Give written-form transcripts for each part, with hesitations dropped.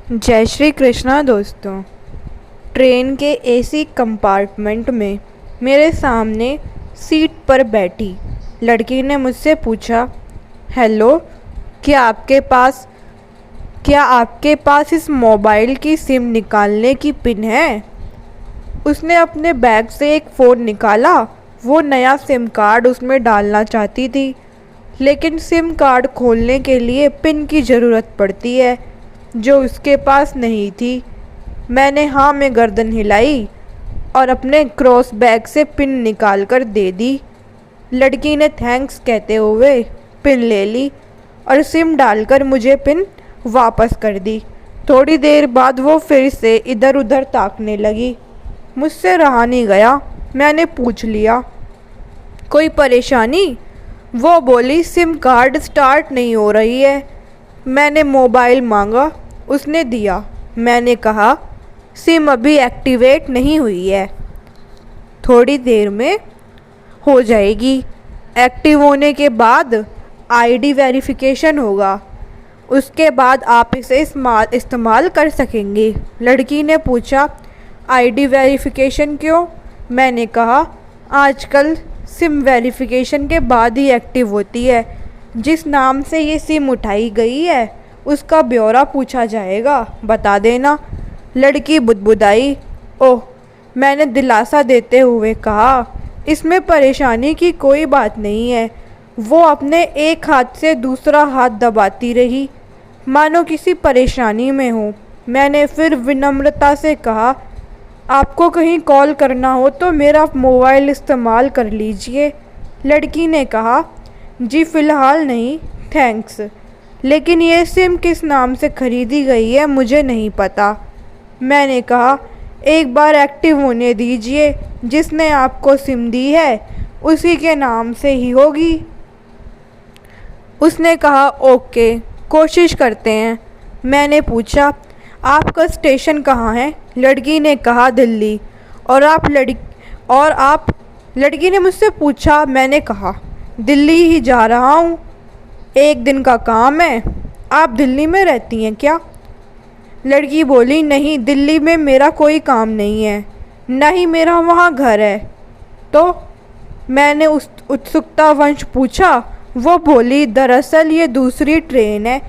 जय श्री कृष्णा दोस्तों। ट्रेन के एसी कंपार्टमेंट में मेरे सामने सीट पर बैठी लड़की ने मुझसे पूछा, हेलो, क्या आपके पास इस मोबाइल की सिम निकालने की पिन है? उसने अपने बैग से एक फ़ोन निकाला। वो नया सिम कार्ड उसमें डालना चाहती थी, लेकिन सिम कार्ड खोलने के लिए पिन की ज़रूरत पड़ती है जो उसके पास नहीं थी। मैंने हाँ में गर्दन हिलाई और अपने क्रॉस बैग से पिन निकाल कर दे दी। लड़की ने थैंक्स कहते हुए पिन ले ली और सिम डालकर मुझे पिन वापस कर दी। थोड़ी देर बाद वो फिर से इधर उधर ताकने लगी। मुझसे रहा नहीं गया, मैंने पूछ लिया, कोई परेशानी? वो बोली, सिम कार्ड स्टार्ट नहीं हो रही है। मैंने मोबाइल मांगा, उसने दिया। मैंने कहा, सिम अभी एक्टिवेट नहीं हुई है, थोड़ी देर में हो जाएगी। एक्टिव होने के बाद आईडी वेरिफिकेशन होगा, उसके बाद आप इसे इस्तेमाल कर सकेंगे। लड़की ने पूछा, आईडी वेरिफिकेशन क्यों? मैंने कहा, आजकल सिम वेरिफिकेशन के बाद ही एक्टिव होती है। जिस नाम से ये सिम उठाई गई है उसका ब्यौरा पूछा जाएगा, बता देना। लड़की बुदबुदाई। ओह, मैंने दिलासा देते हुए कहा, इसमें परेशानी की कोई बात नहीं है। वो अपने एक हाथ से दूसरा हाथ दबाती रही, मानो किसी परेशानी में हो। मैंने फिर विनम्रता से कहा, आपको कहीं कॉल करना हो तो मेरा मोबाइल इस्तेमाल कर लीजिए। लड़की ने कहा, जी फ़िलहाल नहीं, थैंक्स, लेकिन ये सिम किस नाम से ख़रीदी गई है मुझे नहीं पता। मैंने कहा, एक बार एक्टिव होने दीजिए, जिसने आपको सिम दी है उसी के नाम से ही होगी। उसने कहा, ओके, कोशिश करते हैं। मैंने पूछा, आपका स्टेशन कहाँ है? लड़की ने कहा, दिल्ली। और आप? लड़की ने मुझसे पूछा। मैंने कहा, दिल्ली ही जा रहा हूँ, एक दिन का काम है। आप दिल्ली में रहती हैं क्या? लड़की बोली, नहीं, दिल्ली में मेरा कोई काम नहीं है, न ही मेरा वहाँ घर है। तो मैंने उस उत्सुकतावश पूछा। वो बोली, दरअसल ये दूसरी ट्रेन है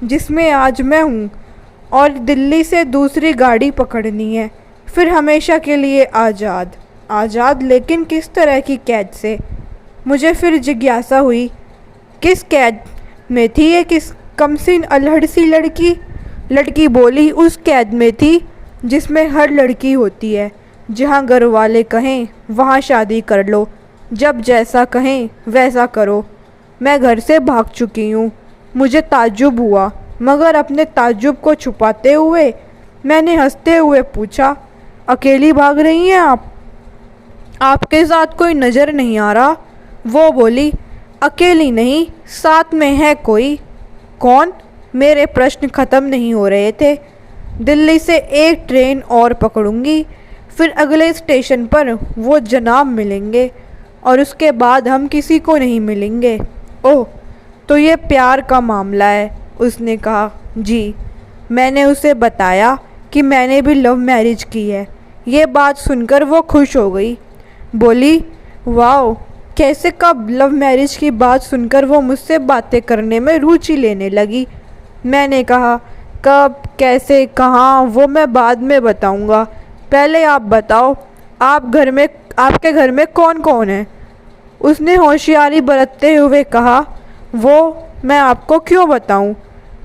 जिसमें आज मैं हूँ और दिल्ली से दूसरी गाड़ी पकड़नी है, फिर हमेशा के लिए आज़ाद। आज़ाद, लेकिन किस तरह की कैद से? मुझे फिर जिज्ञासा हुई, किस कैद में थी ये किस कमसिन अल्हड़ सी लड़की? लड़की बोली, उस कैद में थी जिसमें हर लड़की होती है, जहाँ घर वाले कहें वहाँ शादी कर लो, जब जैसा कहें वैसा करो। मैं घर से भाग चुकी हूँ। मुझे ताज्जुब हुआ, मगर अपने ताज्जुब को छुपाते हुए मैंने हंसते हुए पूछा, अकेली भाग रही हैं आप? आपके साथ कोई नज़र नहीं आ रहा? वो बोली, अकेली नहीं, साथ में है कोई। कौन? मेरे प्रश्न ख़त्म नहीं हो रहे थे। दिल्ली से एक ट्रेन और पकड़ूंगी, फिर अगले स्टेशन पर वो जनाब मिलेंगे और उसके बाद हम किसी को नहीं मिलेंगे। ओह, तो ये प्यार का मामला है? उसने कहा, जी। मैंने उसे बताया कि मैंने भी लव मैरिज की है। ये बात सुनकर वो खुश हो गई, बोली, वाओ, कैसे? कब? लव मैरिज की बात सुनकर वो मुझसे बातें करने में रुचि लेने लगी। मैंने कहा, कब, कैसे, कहाँ, वो मैं बाद में बताऊंगा, पहले आप बताओ, आपके घर में कौन कौन है? उसने होशियारी बरतते हुए कहा, वो मैं आपको क्यों बताऊं?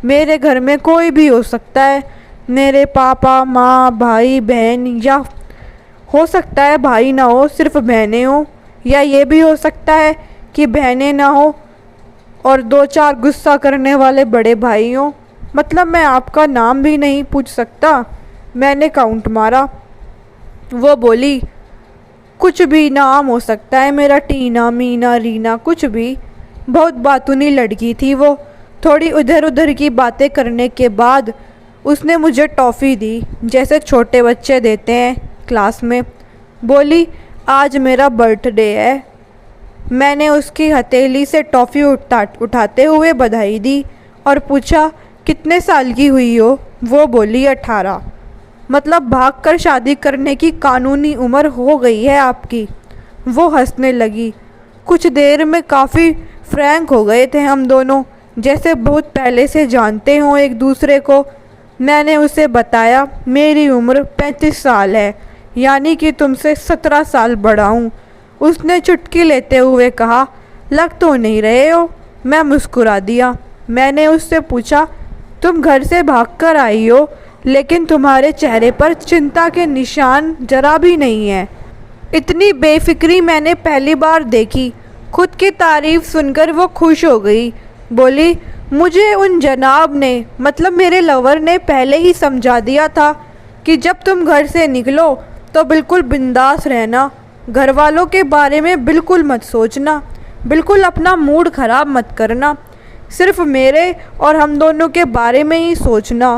मेरे घर में कोई भी हो सकता है, मेरे पापा, माँ, भाई, बहन, या हो सकता है भाई ना हो, सिर्फ बहनें हो, या ये भी हो सकता है कि बहनें ना हो और दो चार गुस्सा करने वाले बड़े भाई हों। मतलब मैं आपका नाम भी नहीं पूछ सकता? मैंने काउंट मारा। वो बोली, कुछ भी नाम हो सकता है मेरा, टीना, मीना, रीना, कुछ भी। बहुत बातूनी लड़की थी वो। थोड़ी उधर उधर की बातें करने के बाद उसने मुझे टॉफ़ी दी, जैसे छोटे बच्चे देते हैं क्लास में। बोली, आज मेरा बर्थडे है। मैंने उसकी हथेली से टॉफ़ी उठाते हुए बधाई दी और पूछा, कितने साल की हुई हो? वो बोली 18। मतलब भागकर शादी करने की कानूनी उम्र हो गई है आपकी। वो हंसने लगी। कुछ देर में काफ़ी फ्रैंक हो गए थे हम दोनों, जैसे बहुत पहले से जानते हों एक दूसरे को। मैंने उसे बताया मेरी उम्र 35 साल है, यानी कि तुमसे 17 साल बड़ा हूँ। उसने चुटकी लेते हुए कहा, लग तो नहीं रहे हो। मैं मुस्कुरा दिया। मैंने उससे पूछा, तुम घर से भागकर आई हो, लेकिन तुम्हारे चेहरे पर चिंता के निशान जरा भी नहीं है। इतनी बेफिक्री मैंने पहली बार देखी। खुद की तारीफ सुनकर वो खुश हो गई। बोली, मुझे उन जनाब ने, मतलब मेरे लवर ने, पहले ही समझा दिया था कि जब तुम घर से निकलो तो बिल्कुल बिंदास रहना, घर वालों के बारे में बिल्कुल मत सोचना, बिल्कुल अपना मूड ख़राब मत करना, सिर्फ मेरे और हम दोनों के बारे में ही सोचना।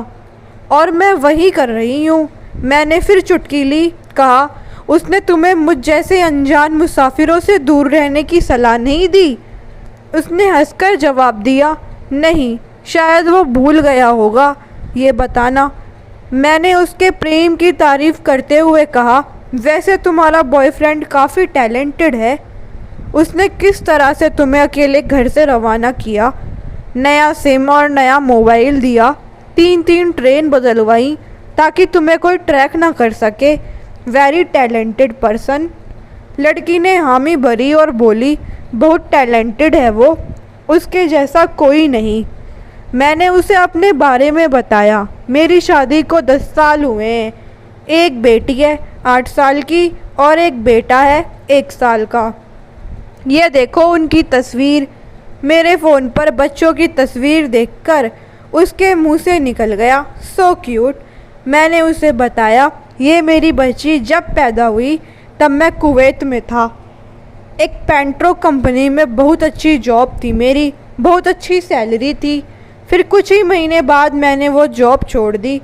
और मैं वही कर रही हूँ। मैंने फिर चुटकी ली। कहा, उसने तुम्हें मुझ जैसे अनजान मुसाफिरों से दूर रहने की सलाह नहीं दी? उसने हंसकर जवाब दिया, नहीं, शायद वो भूल गया होगा ये बताना। मैंने उसके प्रेम की तारीफ़ करते हुए कहा, वैसे तुम्हारा बॉयफ्रेंड काफ़ी टैलेंटेड है। उसने किस तरह से तुम्हें अकेले घर से रवाना किया, नया सिम और नया मोबाइल दिया, 3-3 ट्रेन बदलवाई ताकि तुम्हें कोई ट्रैक ना कर सके। Very talented person. लड़की ने हामी भरी और बोली, बहुत टैलेंटेड है वो, उसके जैसा कोई नहीं। मैंने उसे अपने बारे में बताया। मेरी शादी को 10 साल हुए हैं। एक बेटी है 8 साल की और एक बेटा है 1 साल का। ये देखो उनकी तस्वीर। मेरे फ़ोन पर बच्चों की तस्वीर देखकर उसके मुंह से निकल गया, सो क्यूट। मैंने उसे बताया, ये मेरी बच्ची जब पैदा हुई तब मैं कुवैत में था। एक पेंट्रो कंपनी में बहुत अच्छी जॉब थी मेरी, बहुत अच्छी सैलरी थी। फिर कुछ ही महीने बाद मैंने वो जॉब छोड़ दी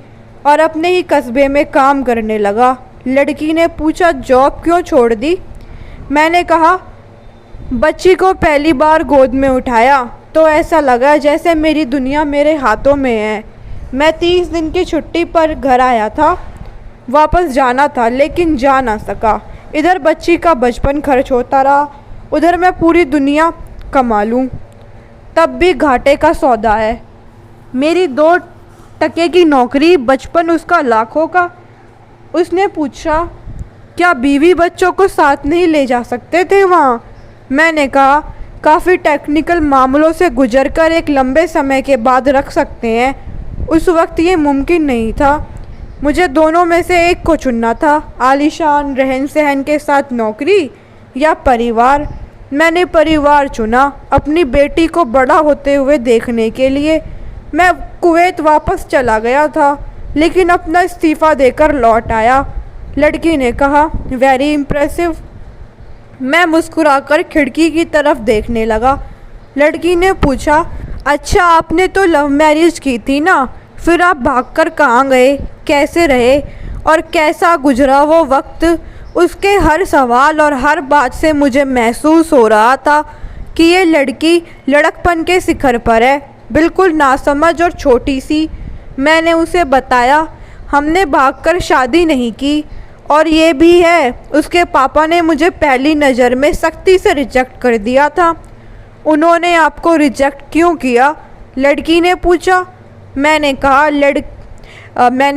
और अपने ही कस्बे में काम करने लगा। लड़की ने पूछा, जॉब क्यों छोड़ दी? मैंने कहा, बच्ची को पहली बार गोद में उठाया तो ऐसा लगा जैसे मेरी दुनिया मेरे हाथों में है। मैं 30 दिन की छुट्टी पर घर आया था, वापस जाना था लेकिन जा ना सका। इधर बच्ची का बचपन खर्च होता रहा, उधर मैं पूरी दुनिया कमा लूँ तब भी घाटे का सौदा है। मेरी 2 टके की नौकरी, बचपन उसका लाखों का। उसने पूछा, क्या बीवी बच्चों को साथ नहीं ले जा सकते थे वहाँ? मैंने कहा, काफ़ी टेक्निकल मामलों से गुजरकर एक लंबे समय के बाद रख सकते हैं। उस वक्त ये मुमकिन नहीं था। मुझे दोनों में से एक को चुनना था, आलीशान रहन सहन के साथ नौकरी या परिवार। मैंने परिवार चुना, अपनी बेटी को बड़ा होते हुए देखने के लिए। मैं कुवैत वापस चला गया था लेकिन अपना इस्तीफ़ा देकर लौट आया। लड़की ने कहा, वेरी इम्प्रेसिव। मैं मुस्कुराकर खिड़की की तरफ देखने लगा। लड़की ने पूछा, अच्छा आपने तो लव मैरिज की थी ना, फिर आप भागकर कहाँ गए, कैसे रहे और कैसा गुजरा वो वक्त? उसके हर सवाल और हर बात से मुझे महसूस हो रहा था कि ये लड़की लड़कपन के शिखर पर है, बिल्कुल नासमझ और छोटी सी। मैंने उसे बताया, हमने भागकर शादी नहीं की और ये भी है, उसके पापा ने मुझे पहली नज़र में सख्ती से रिजेक्ट कर दिया था। उन्होंने आपको रिजेक्ट क्यों किया? लड़की ने पूछा। मैंने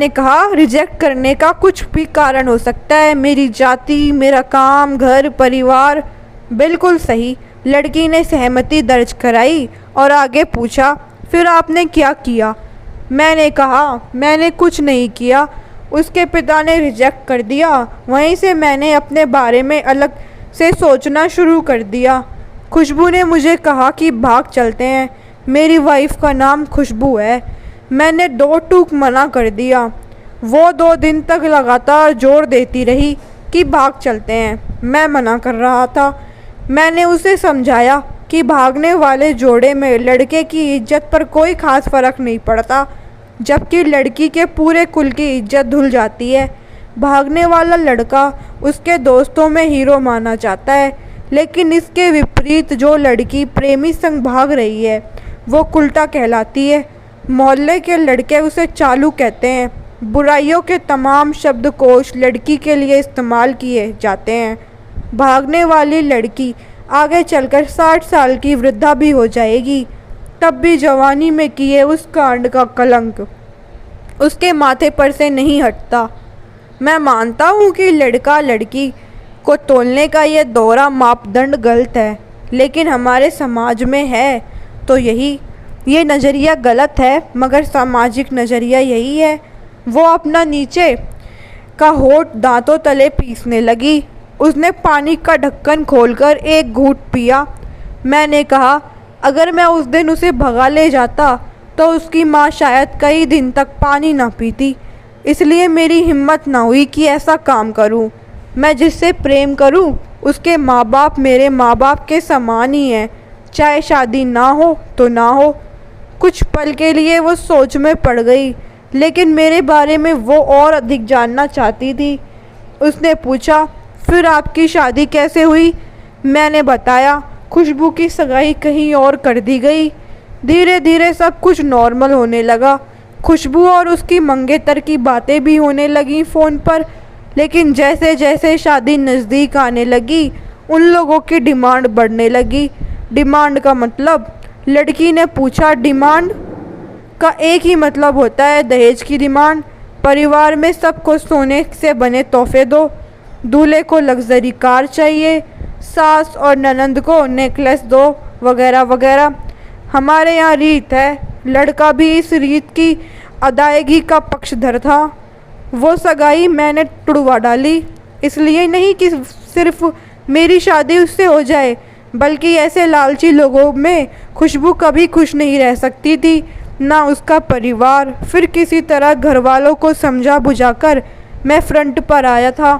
कहा रिजेक्ट करने का कुछ भी कारण हो सकता है, मेरी जाति, मेरा काम, घर, परिवार। बिल्कुल सही। लड़की ने सहमति दर्ज कराई और आगे पूछा, फिर आपने क्या किया? मैंने कहा, मैंने कुछ नहीं किया, उसके पिता ने रिजेक्ट कर दिया। वहीं से मैंने अपने बारे में अलग से सोचना शुरू कर दिया। खुशबू ने मुझे कहा कि भाग चलते हैं। मेरी वाइफ का नाम खुशबू है। मैंने 2 टूक मना कर दिया। वो 2 दिन तक लगातार जोर देती रही कि भाग चलते हैं। मैं मना कर रहा था। मैंने उसे समझाया कि भागने वाले जोड़े में लड़के की इज्जत पर कोई ख़ास फ़र्क नहीं पड़ता, जबकि लड़की के पूरे कुल की इज्जत धुल जाती है। भागने वाला लड़का उसके दोस्तों में हीरो माना जाता है, लेकिन इसके विपरीत जो लड़की प्रेमी संग भाग रही है वो उल्टा कहलाती है। मोहल्ले के लड़के उसे चालू कहते हैं। बुराइयों के तमाम शब्दकोश लड़की के लिए इस्तेमाल किए जाते हैं। भागने वाली लड़की आगे चलकर 60 साल की वृद्धा भी हो जाएगी, तब भी जवानी में किए उस कांड का कलंक उसके माथे पर से नहीं हटता। मैं मानता हूँ कि लड़का लड़की को तोलने का ये दोहरा मापदंड गलत है, लेकिन हमारे समाज में है तो ये नज़रिया गलत है, मगर सामाजिक नज़रिया यही है। वो अपना नीचे का होठ दांतों तले पीसने लगी। उसने पानी का ढक्कन खोलकर एक घूंट पिया। मैंने कहा, अगर मैं उस दिन उसे भगा ले जाता तो उसकी माँ शायद कई दिन तक पानी ना पीती। इसलिए मेरी हिम्मत ना हुई कि ऐसा काम करूं। मैं जिससे प्रेम करूं उसके माँ बाप मेरे माँ बाप के समान ही हैं, चाहे शादी ना हो तो ना हो। कुछ पल के लिए वो सोच में पड़ गई, लेकिन मेरे बारे में वो और अधिक जानना चाहती थी। उसने पूछा, फिर आपकी शादी कैसे हुई? मैंने बताया। खुशबू की सगाई कहीं और कर दी गई। धीरे धीरे सब कुछ नॉर्मल होने लगा। खुशबू और उसकी मंगेतर की बातें भी होने लगी फ़ोन पर, लेकिन जैसे जैसे शादी नज़दीक आने लगी उन लोगों की डिमांड बढ़ने लगी। डिमांड का मतलब? लड़की ने पूछा। डिमांड का एक ही मतलब होता है, दहेज की डिमांड। परिवार में सबको सोने से बने तोहफे दो, दूल्हे को लग्जरी कार चाहिए, सास और ननंद को नेकलेस दो, वगैरह वगैरह। हमारे यहाँ रीत है, लड़का भी इस रीत की अदायगी का पक्षधर था। वो सगाई मैंने तुड़वा डाली, इसलिए नहीं कि सिर्फ मेरी शादी उससे हो जाए, बल्कि ऐसे लालची लोगों में खुशबू कभी खुश नहीं रह सकती थी, ना उसका परिवार। फिर किसी तरह घर वालों को समझा बुझाकर मैं फ्रंट पर आया था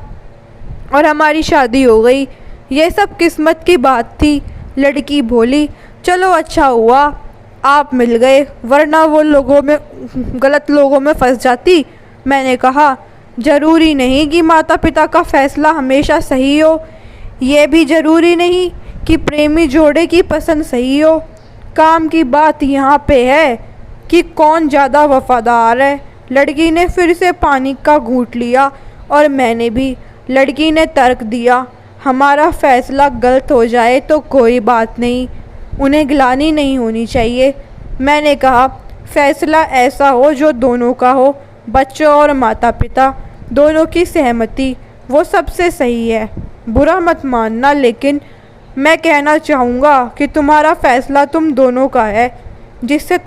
और हमारी शादी हो गई। ये सब किस्मत की बात थी। लड़की बोली, चलो अच्छा हुआ आप मिल गए, वरना वो गलत लोगों में फंस जाती। मैंने कहा, ज़रूरी नहीं कि माता पिता का फ़ैसला हमेशा सही हो। ये भी ज़रूरी नहीं कि प्रेमी जोड़े की पसंद सही हो। काम की बात यहाँ पे है कि कौन ज़्यादा वफादार है। लड़की ने फिर से पानी का घूंट लिया और मैंने भी। लड़की ने तर्क दिया, हमारा फ़ैसला गलत हो जाए तो कोई बात नहीं, उन्हें गिलानी नहीं होनी चाहिए। मैंने कहा, फ़ैसला ऐसा हो जो दोनों का हो, बच्चों और माता पिता दोनों की सहमति, वो सबसे सही है। बुरा मत मानना, लेकिन मैं कहना चाहूँगा कि तुम्हारा फ़ैसला तुम दोनों का है, जिसमें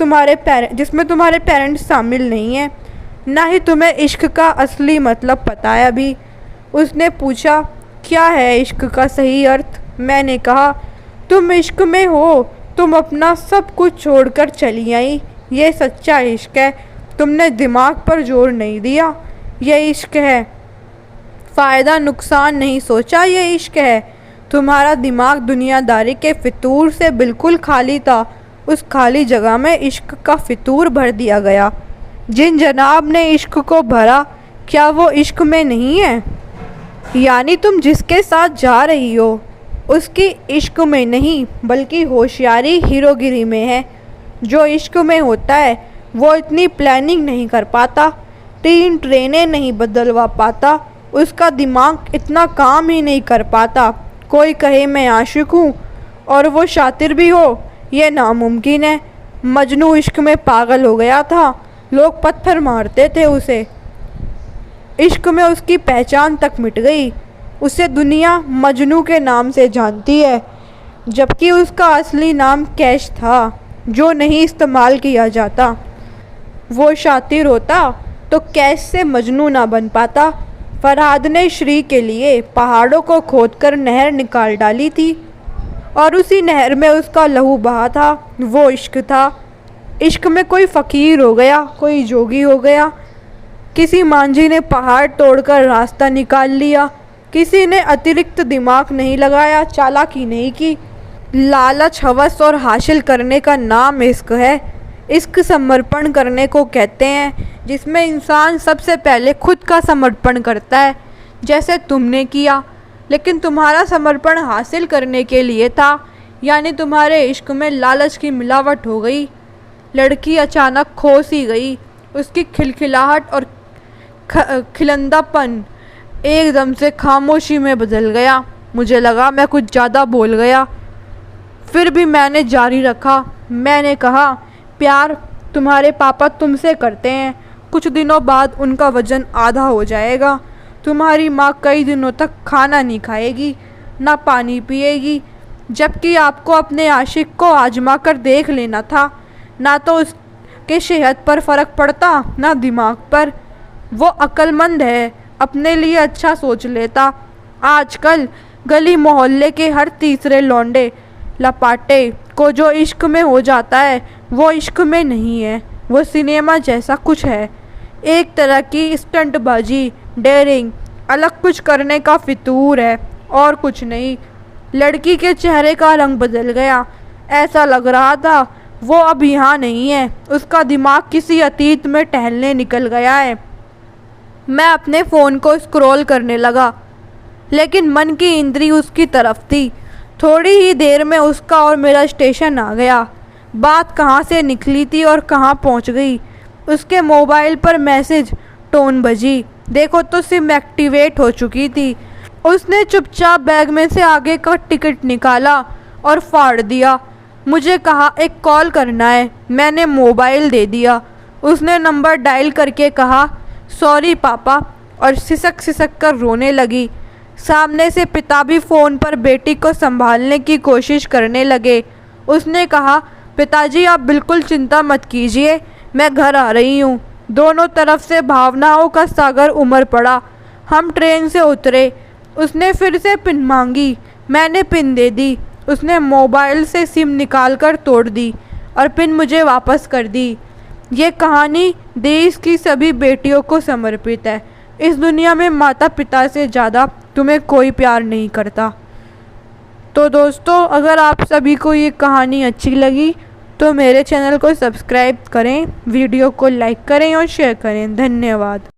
तुम्हारे पेरेंट्स शामिल नहीं हैं। ना ही तुम्हें इश्क का असली मतलब पता है अभी। उसने पूछा, क्या है इश्क का सही अर्थ? मैंने कहा, तुम इश्क में हो, तुम अपना सब कुछ छोड़कर चली आई, ये सच्चा इश्क है। तुमने दिमाग पर जोर नहीं दिया, ये इश्क है। फ़ायदा नुकसान नहीं सोचा, ये इश्क है। तुम्हारा दिमाग दुनियादारी के फितूर से बिल्कुल खाली था। उस खाली जगह में इश्क का फितूर भर दिया गया। जिन जनाब ने इश्क को भरा, क्या वो इश्क में नहीं है? यानी तुम जिसके साथ जा रही हो उसकी इश्क में नहीं, बल्कि होशियारी हीरोगिरी में है। जो इश्क में होता है वो इतनी प्लानिंग नहीं कर पाता, 3 ट्रेनें नहीं बदलवा पाता, उसका दिमाग इतना काम ही नहीं कर पाता। कोई कहे मैं आशिक हूँ और वो शातिर भी हो, ये नामुमकिन है। मजनू इश्क में पागल हो गया था, लोग पत्थर मारते थे उसे। इश्क में उसकी पहचान तक मिट गई। उसे दुनिया मजनू के नाम से जानती है, जबकि उसका असली नाम कैश था, जो नहीं इस्तेमाल किया जाता। वो शातिर होता तो कैश से मजनू ना बन पाता। फरहाद ने श्री के लिए पहाड़ों को खोदकर नहर निकाल डाली थी और उसी नहर में उसका लहू बहा था। वो इश्क था। इश्क में कोई फ़कीर हो गया, कोई जोगी हो गया। किसी मांझी ने पहाड़ तोड़कर रास्ता निकाल लिया, किसी ने अतिरिक्त दिमाग नहीं लगाया, चालाकी नहीं की। लालच, हवस और हासिल करने का नाम इश्क है। इश्क समर्पण करने को कहते हैं, जिसमें इंसान सबसे पहले खुद का समर्पण करता है, जैसे तुमने किया। लेकिन तुम्हारा समर्पण हासिल करने के लिए था, यानी तुम्हारे इश्क में लालच की मिलावट हो गई। लड़की अचानक खो सी गई। उसकी खिलखिलाहट और खिलंदापन एकदम से खामोशी में बदल गया। मुझे लगा मैं कुछ ज़्यादा बोल गया, फिर भी मैंने जारी रखा। मैंने कहा, प्यार तुम्हारे पापा तुमसे करते हैं, कुछ दिनों बाद उनका वज़न आधा हो जाएगा। तुम्हारी माँ कई दिनों तक खाना नहीं खाएगी, ना पानी पिएगी, जबकि आपको अपने आशिक को आजमा कर देख लेना था। ना तो उसके सेहत पर फ़र्क पड़ता, ना दिमाग पर। वो अक्लमंद है, अपने लिए अच्छा सोच लेता। आजकल गली मोहल्ले के हर तीसरे लौंडे लपाटे को जो इश्क में हो जाता है, वो इश्क में नहीं है, वो सिनेमा जैसा कुछ है। एक तरह की स्टंटबाजी, डेयरिंग, अलग कुछ करने का फितूर है, और कुछ नहीं। लड़की के चेहरे का रंग बदल गया। ऐसा लग रहा था वो अब यहाँ नहीं है, उसका दिमाग किसी अतीत में टहलने निकल गया है। मैं अपने फ़ोन को स्क्रॉल करने लगा, लेकिन मन की इंद्री उसकी तरफ थी। थोड़ी ही देर में उसका और मेरा स्टेशन आ गया। बात कहाँ से निकली थी और कहाँ पहुँच गई। उसके मोबाइल पर मैसेज टोन बजी, देखो तो सिम एक्टिवेट हो चुकी थी। उसने चुपचाप बैग में से आगे का टिकट निकाला और फाड़ दिया। मुझे कहा, एक कॉल करना है। मैंने मोबाइल दे दिया। उसने नंबर डायल करके कहा, सॉरी पापा, और सिसक सिसक कर रोने लगी। सामने से पिता भी फ़ोन पर बेटी को संभालने की कोशिश करने लगे। उसने कहा, पिताजी आप बिल्कुल चिंता मत कीजिए, मैं घर आ रही हूँ। दोनों तरफ से भावनाओं का सागर उमड़ पड़ा। हम ट्रेन से उतरे। उसने फिर से पिन मांगी, मैंने पिन दे दी। उसने मोबाइल से सिम निकाल कर तोड़ दी और पिन मुझे वापस कर दी। ये कहानी देश की सभी बेटियों को समर्पित है। इस दुनिया में माता पिता से ज़्यादा तुम्हें कोई प्यार नहीं करता। तो दोस्तों, अगर आप सभी को ये कहानी अच्छी लगी तो मेरे चैनल को सब्सक्राइब करें, वीडियो को लाइक करें और शेयर करें। धन्यवाद।